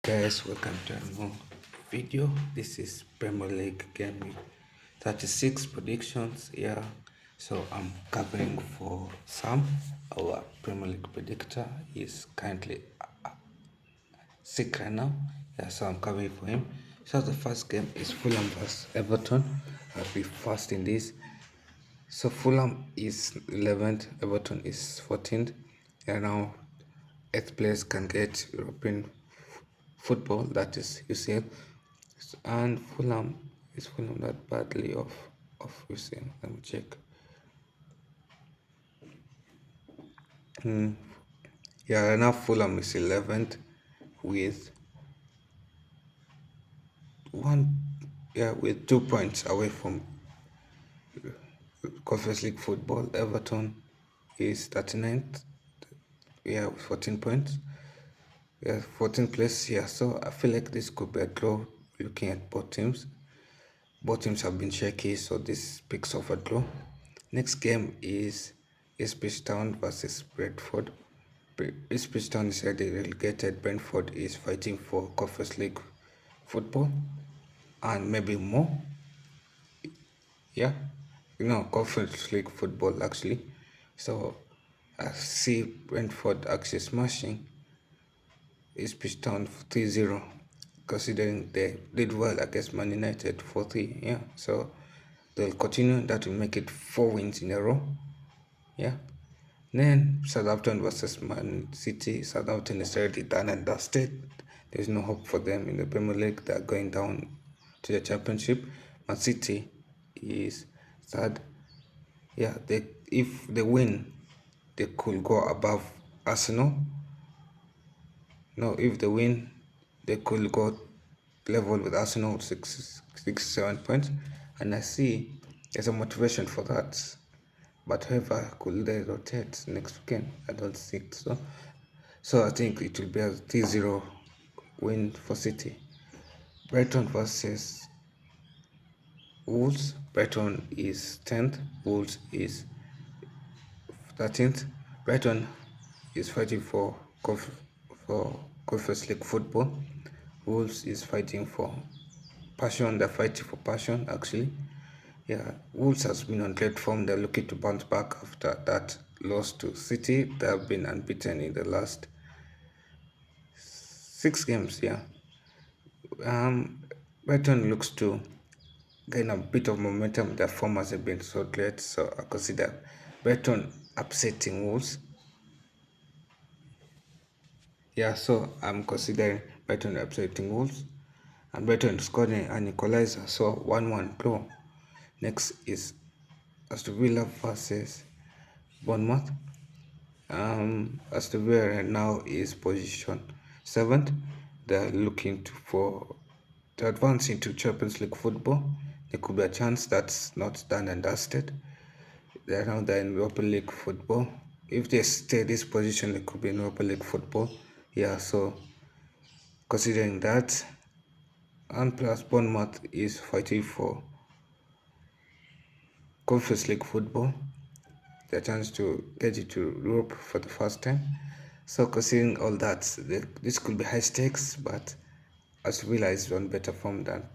Guys, welcome to a new video. This is Premier League GameWeek 36 predictions here. So I'm covering for Sam. Our Premier League predictor is currently sick right now. Yeah, so I'm covering for him. So the first game is Fulham vs Everton. I'll be first in this. So Fulham is 11th, Everton is 14th. And now 8th place can get European football, that is UCL. And Fulham that badly of UCL. Let me check. Yeah, now Fulham is 11th with with 2 points away from Conference League football. Everton is 39th, with 14 points. 14th place. So I feel like this could be a draw looking at both teams. Both teams have been shaky, so this picks off a draw. Next game is Ipswich Town versus Brentford. Ipswich Town is already relegated. Brentford is fighting for Conference League football and maybe more. Conference League football actually. So I see Brentford actually smashing Ipswich Town 3-0, considering they did well against Man United 4-3. So they'll continue. That will make it 4 wins in a row. Then Southampton versus Man City. Southampton is already done and dusted. There's no hope for them in the Premier League. They're going down to the Championship. Man City is third. If they win, they could go above Arsenal. No, if they win, they could go level with Arsenal, 7 points. And I see there's a motivation for that. But however, could they rotate next weekend? I don't think so. So I think it will be a 3-0 win for City. Brighton versus Wolves. Brighton is 10th. Wolves is 13th. Brighton is fighting for Conference League football. Wolves is fighting for passion. They're fighting for passion actually. Wolves has been on great form. They're looking to bounce back after that loss to City. They have been unbeaten in the last 6 games. Brighton looks to gain a bit of momentum. Their form hasn't been so great, so I consider Brighton upsetting Wolves. So I'm considering Brighton upsetting Wolves, and Brighton scoring an equalizer, so 1-1 draw. Next is Aston Villa versus Bournemouth. Aston Villa right now is position 7th. They're looking to advance into Champions League football. There could be a chance that's not done and dusted. They're now in Europa League football. If they stay this position, it could be in Europa League football. So considering that, and plus Bournemouth is fighting for Conference League football, the chance to get into Europe for the first time. So considering all that, this could be high stakes, but Aston Villa is on better form than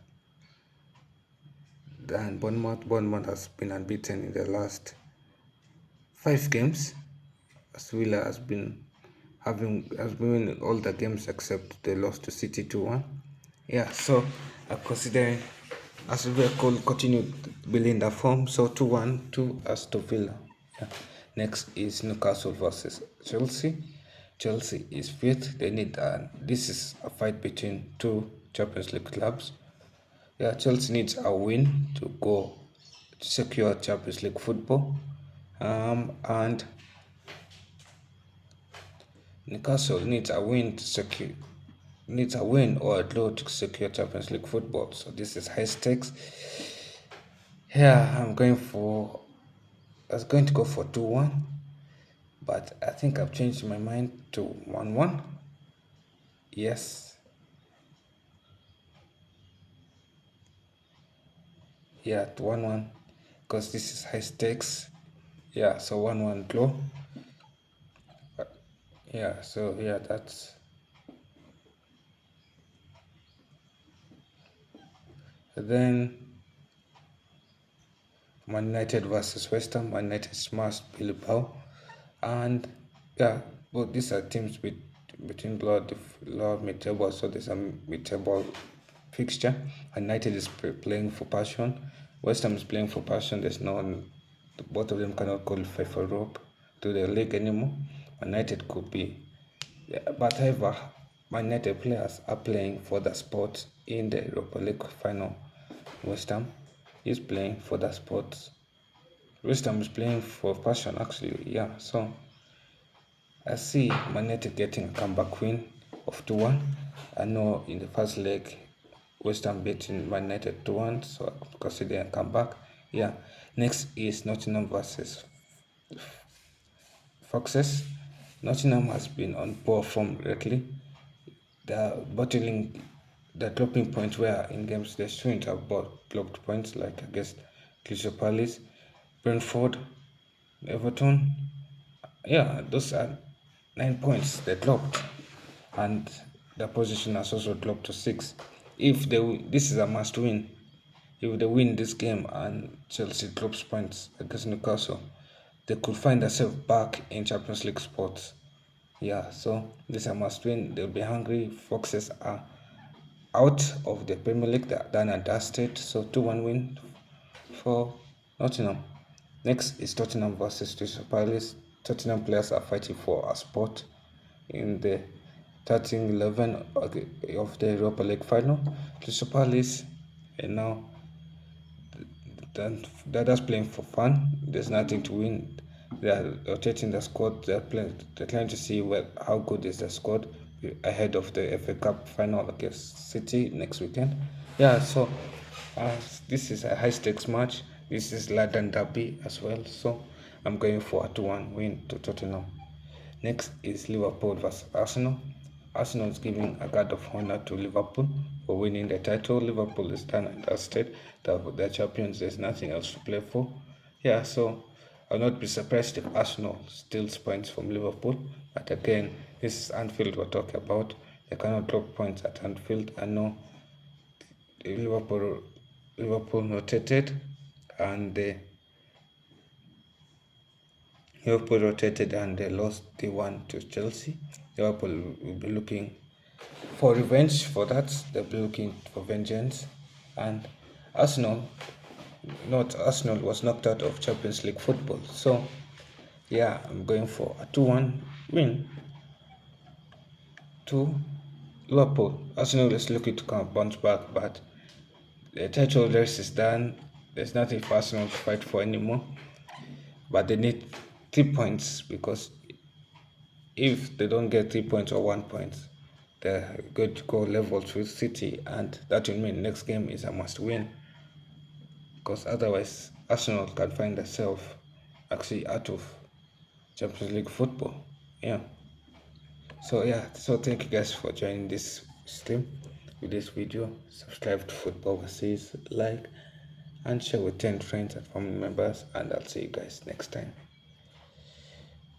Bournemouth. Bournemouth has been unbeaten in the last 5 games. Aston Villa has been winning all the games except they lost to City 2-1. So I'm considering Aston Villa could continue building the form. So 2-1 to Aston Villa. Next is Newcastle versus Chelsea. Chelsea is 5th. They need this is a fight between 2 Champions League clubs. Chelsea needs a win to go to secure Champions League football. And Newcastle needs a win or a draw to secure Champions League football. So this is high stakes. I was going to go for 2-1, but I think I've changed my mind to 1-1. Yes. To 1-1, because this is high stakes. So 1-1 draw. That's Then Man United versus West Ham. Man United smashed Bilbao, and yeah, both these are teams between low mid-table, so there's a mid-table fixture. And United is playing for passion. West Ham is playing for passion. There's no one, both of them cannot qualify for Europe to the league anymore. Man United could be, yeah, but however, Man United players are playing for the spot in the Europa League final. West Ham is playing for the spot. West Ham is playing for passion, actually. Yeah, so I see Man United getting a comeback win of 2-1. I know in the first leg, West Ham beating Man United 2-1, so I consider a comeback. Yeah, next is Nottingham versus Foxes. Nottingham has been on poor form lately. They're bottling, they're dropping points where in games they shouldn't have blocked points, like against Crystal Palace, Brentford, Everton. Yeah, those are 9 points they dropped, and their position has also dropped to 6. If they this is a must win. If they win this game and Chelsea drops points against Newcastle, they could find themselves back in Champions League spots. Yeah, so this is a must win. They'll be hungry. Foxes are out of the Premier League. They're done and dusted. So 2-1 win for Nottingham. Next is Tottenham versus Crystal Palace. Tottenham players are fighting for a spot in the 13-11 of the Europa League final. Crystal Palace and now they're just playing for fun. There's nothing to win. They are rotating the squad. They're trying to see how good is the squad ahead of the FA Cup final against City next weekend. Yeah, so this is a high stakes match. This is London Derby as well. So I'm going for a 2-1 win to Tottenham. Next is Liverpool vs Arsenal. Arsenal is giving a guard of honor to Liverpool for winning the title. Liverpool is done and dusted. They're champions. There's nothing else to play for. Yeah, so I'll not be surprised if Arsenal steals points from Liverpool. But again, this is Anfield we're talking about. They cannot drop points at Anfield. I know Liverpool rotated and Liverpool rotated and they lost the one to Chelsea. Liverpool will be looking for revenge for that. They'll be looking for vengeance. And Arsenal, not Arsenal, was knocked out of Champions League football. So, yeah, I'm going for a 2-1 win to Liverpool. Arsenal is looking to come bounce back, but the title race is done. There's nothing for Arsenal to fight for anymore. But they need 3 points, because if they don't get 3 points or 1 point, they're going to go levels with City, and that will mean next game is a must win, because otherwise Arsenal can find themselves actually out of Champions League football. Yeah. So thank you guys for joining this stream with this video. Subscribe to Football Overseas, like and share with 10 friends and family members, and I'll see you guys next time.